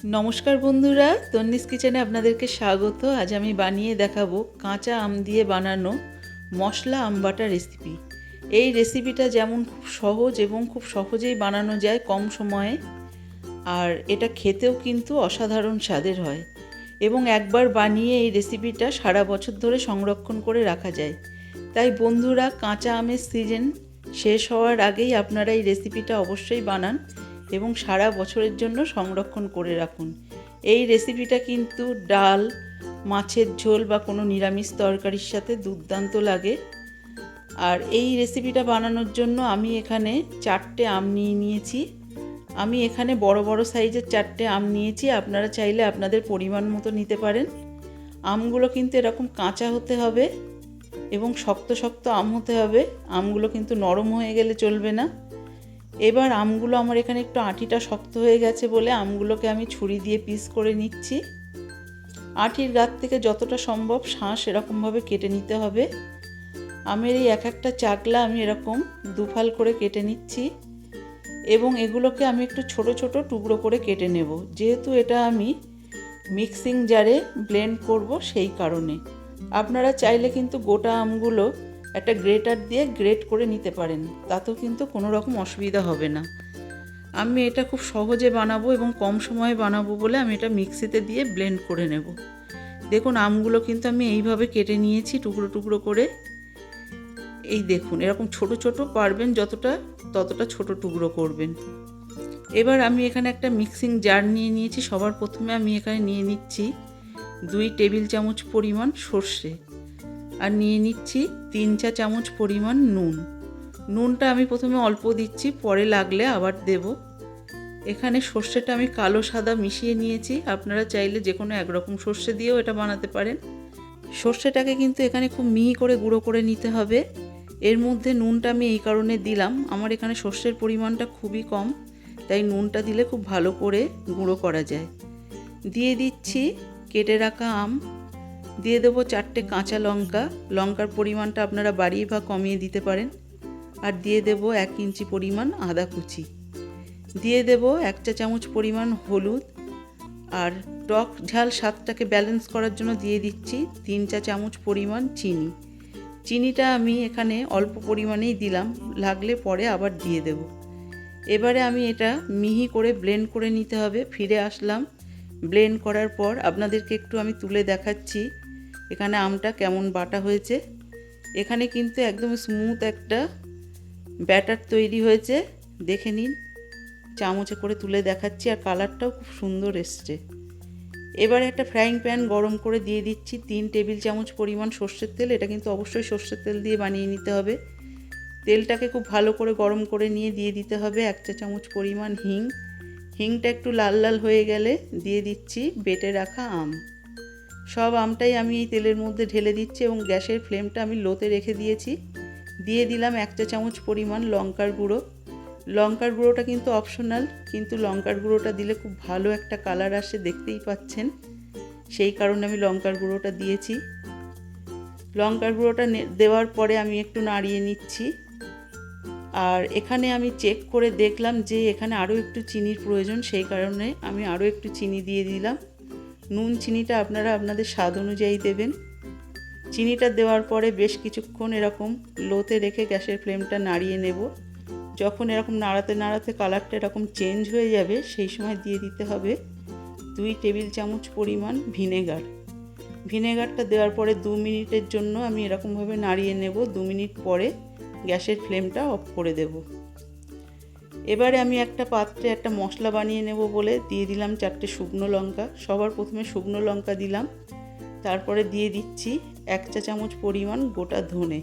নমস্কার বন্ধুরা, তন্নিস কিচেনে আপনাদেরকে স্বাগত। আজ আমি বানিয়ে দেখাবো কাঁচা আম দিয়ে বানানো মশলা আম বাটা রেসিপি। এই রেসিপিটা যেমন খুব সহজ এবং খুব সহজেই বানানো যায় কম সময়ে, আর এটা খেতেও কিন্তু অসাধারণ স্বাদের হয় এবং একবার বানিয়ে এই রেসিপিটা সারা বছর ধরে সংরক্ষণ করে রাখা যায়। তাই বন্ধুরা, কাঁচা আমের সিজন শেষ হওয়ার আগেই আপনারা এই রেসিপিটা অবশ্যই বানান এবং সারা বছরের জন্য সংরক্ষণ করে রাখুন। এই রেসিপিটা কিন্তু ডাল, মাছের ঝোল বা কোনো নিরামিষ তরকারির সাথে দুর্দান্ত লাগে। আর এই রেসিপিটা বানানোর জন্য আমি এখানে 4টে আম নিয়েছি। আমি এখানে বড় বড় সাইজের 4টে আম নিয়েছি, আপনারা চাইলে আপনাদের পরিমাণ মতো নিতে পারেন। আমগুলো কিন্তু এরকম কাঁচা হতে হবে এবং শক্ত শক্ত আম হতে হবে, আমগুলো কিন্তু নরম হয়ে গেলে চলবে না। এবার আমগুলো আমার এখানে একটু আঁটিটা শক্ত হয়ে গেছে বলে আমগুলোকে আমি ছুরি দিয়ে পিস করে নিচ্ছি। আঁটির গাছ থেকে যতটা সম্ভব শাঁস এরকমভাবে কেটে নিতে হবে। আমের এই এক একটা চাকলা আমি এরকম দুফাল করে কেটে নিচ্ছি এবং এগুলোকে আমি একটু ছোট ছোট টুকরো করে কেটে নেব, যেহেতু এটা আমি মিক্সিং জারে ব্লেন্ড করব সেই কারণে। আপনারা চাইলে কিন্তু গোটা আমগুলো একটা গ্রেটার দিয়ে গ্রেট করে নিতে পারেন, তাতেও কিন্তু কোনো রকম অসুবিধা হবে না। আমি এটা খুব সহজে বানাবো এবং কম সময়ে বানাবো বলে আমি এটা মিক্সিতে দিয়ে ব্লেন্ড করে নেব। দেখুন, আমগুলো কিন্তু আমি এইভাবে কেটে নিয়েছি টুকরো টুকরো করে। এই দেখুন, এরকম ছোট ছোট পারবেন যতটা ততটা ছোট টুকরো করবেন। এবার আমি এখানে একটা মিক্সিং জার নিয়ে নিয়েছি। সবার প্রথমে আমি এখানে নিয়ে নিচ্ছি 2 টেবিল চামচ পরিমাণ সর্ষে, আর নিয়ে নিচ্ছি 3 চা চামচ পরিমাণ নুন। নুনটা আমি প্রথমে অল্প দিচ্ছি, পরে লাগলে আবার দেব। এখানে সর্ষেটা আমি কালো সাদা মিশিয়ে নিয়েছি, আপনারা চাইলে যে কোনো একরকম সর্ষে দিয়েও এটা বানাতে পারেন। সর্ষেটাকে কিন্তু এখানে খুব মিহি করে গুঁড়ো করে নিতে হবে। এর মধ্যে নুনটা আমি এই কারণে দিলাম, আমার এখানে সর্ষের পরিমাণটা খুবই কম, তাই নুনটা দিলে খুব ভালো করে গুঁড়ো করা যায়। দিয়ে দিচ্ছি কেটে রাখা আম, দিয়ে দেবো 4টে কাঁচা লঙ্কা। লঙ্কার পরিমাণটা আপনারা বাড়িয়ে বা কমিয়ে দিতে পারেন। আর দিয়ে দেব 1 ইঞ্চি পরিমাণ আদা কুচি। দিয়ে দেব 1 চা চামচ পরিমাণ হলুদ। আর টক ঝাল স্বাদটাকে ব্যালেন্স করার জন্য দিয়ে দিচ্ছি 3 চা চামচ পরিমাণ চিনি। চিনিটা আমি এখানে অল্প পরিমাণেই দিলাম, লাগলে পরে আবার দিয়ে দেব। এবারে আমি এটা মিহি করে ব্লেন্ড করে নিতে হবে। ফিরে আসলাম ব্লেন্ড করার পর, আপনাদেরকে একটু আমি তুলে দেখাচ্ছি এখানে আমটা কেমন বাটা হয়েছে। এখানে কিন্তু একদম স্মুথ একটা ব্যাটার তৈরি হয়েছে, দেখে নিন। চামচে করে তুলে দেখাচ্ছি, আর কালারটাও খুব সুন্দর এসছে। এবারে একটা ফ্রাইং প্যান গরম করে দিয়ে দিচ্ছি 3 টেবিল চামচ পরিমাণ সর্ষের তেল। এটা কিন্তু অবশ্যই সর্ষের তেল দিয়ে বানিয়ে নিতে হবে। তেলটাকে খুব ভালো করে গরম করে নিয়ে দিয়ে দিতে হবে 1 চা চামচ পরিমাণ হিং। হিংটা একটু লাল লাল হয়ে গেলে দিয়ে দিচ্ছি বেটে রাখা আম। সব আমটাই আমি এই তেলের মধ্যে ঢেলে দিচ্ছি এবং গ্যাসের ফ্লেমটা আমি লোতে রেখে দিয়েছি। দিয়ে দিলাম 1 চা চামচ পরিমাণ লঙ্কার গুঁড়ো। লঙ্কার গুঁড়োটা কিন্তু অপশনাল, কিন্তু লঙ্কার গুঁড়োটা দিলে খুব ভালো একটা কালার আসে, দেখতেই পাচ্ছেন, সেই কারণে আমি লঙ্কার গুঁড়োটা দিয়েছি। লঙ্কার গুঁড়োটা দেওয়ার পরে আমি একটু নাড়িয়ে নিচ্ছি। আর এখানে আমি চেক করে দেখলাম যে এখানে আরও একটু চিনির প্রয়োজন, সেই কারণে আমি আরও একটু চিনি দিয়ে দিলাম। নুন চিনিটা আপনারা আপনাদের স্বাদ অনুযায়ী দেবেন। চিনিটা দেওয়ার পরে বেশ কিছুক্ষণ এরকম লোতে রেখে গ্যাসের ফ্লেমটা নাড়িয়ে নেব। যখন এরকম নাড়াতে নাড়াতে কালারটা এরকম চেঞ্জ হয়ে যাবে, সেই সময় দিয়ে দিতে হবে 2 টেবিল চামচ পরিমাণ ভিনেগার। ভিনেগারটা দেওয়ার পরে 2 মিনিটের জন্য আমি এরকমভাবে নাড়িয়ে নেব। 2 মিনিট পরে গ্যাসের ফ্লেমটা অফ করে দেব। এবারে আমি একটা পাত্রে একটা মশলা বানিয়ে নেব বলে দিয়ে দিলাম 4টে শুকনো লঙ্কা। সবার প্রথমে শুকনো লঙ্কা দিলাম, তারপরে দিয়ে দিচ্ছি 1 চা চামচ পরিমাণ গোটা ধনে।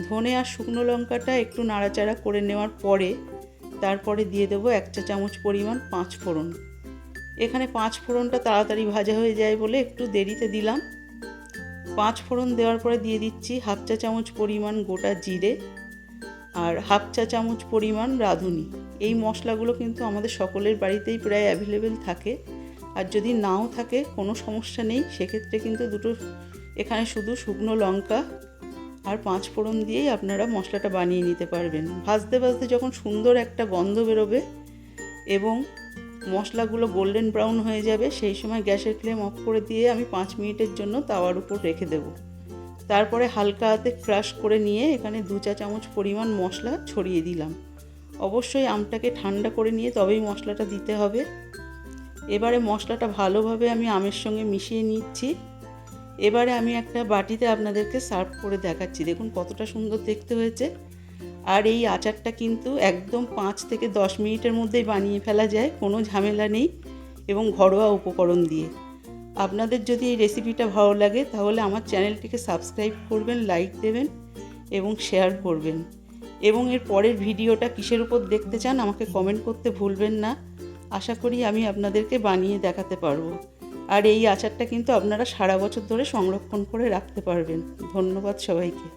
ধনে আর শুকনো লঙ্কাটা একটু নাড়াচাড়া করে নেওয়ার পরে তারপরে দিয়ে দেবো 1 চা চামচ পরিমাণ 5 ফোড়ন। এখানে 5 ফোড়নটা তাড়াতাড়ি ভাজা হয়ে যায় বলে একটু দেরিতে দিলাম। 5 ফোড়ন দেওয়ার পরে দিয়ে দিচ্ছি 1/2 চা চামচ পরিমাণ গোটা জিরে আর 1/2 চা চামচ পরিমাণ রাঁধুনি। এই মশলাগুলো কিন্তু আমাদের সকলের বাড়িতেই প্রায় অ্যাভেলেবেল থাকে, আর যদি নাও থাকে কোনো সমস্যা নেই, সেক্ষেত্রে কিন্তু এখানে শুধু শুকনো লঙ্কা আর 5 ফোড়ন দিয়েই আপনারা মশলাটা বানিয়ে নিতে পারবেন। ভাজতে ভাজতে যখন সুন্দর একটা গন্ধ বেরোবে এবং মশলাগুলো গোল্ডেন ব্রাউন হয়ে যাবে, সেই সময় গ্যাসের ফ্লেম অফ করে দিয়ে আমি 5 মিনিটের জন্য তাওয়ার উপর রেখে দেব। তারপরে হালকা হাতে ক্রাশ করে নিয়ে এখানে 2 চা চামচ পরিমাণ মশলা ছড়িয়ে দিলাম। অবশ্যই আমটাকে ঠান্ডা করে নিয়ে তবেই মশলাটা দিতে হবে। এবারে মশলাটা ভালোভাবে আমি আমের সঙ্গে মিশিয়ে নিচ্ছি। এবারে আমি একটা বাটিতে আপনাদেরকে সার্ভ করে দেখাচ্ছি। দেখুন কতটা সুন্দর দেখতে হয়েছে। আর এই আচারটা কিন্তু একদম 5 থেকে 10 মিনিটের মধ্যেই বানিয়ে ফেলা যায়, কোনো ঝামেলা নেই এবং ঘরোয়া উপকরণ দিয়ে। আপনাদের যদি এই রেসিপিটা ভালো লাগে তাহলে আমার চ্যানেলটিকে সাবস্ক্রাইব করবেন, লাইক দেবেন এবং শেয়ার করবেন। এবং এর পরের ভিডিওটা কিসের উপর দেখতে চান আমাকে কমেন্ট করতে ভুলবেন না। আশা করি আমি আপনাদেরকে বানিয়ে দেখাতে পারবো। আর এই আচারটা কিন্তু আপনারা সারা বছর ধরে সংরক্ষণ করে রাখতে পারবেন। ধন্যবাদ সবাইকে।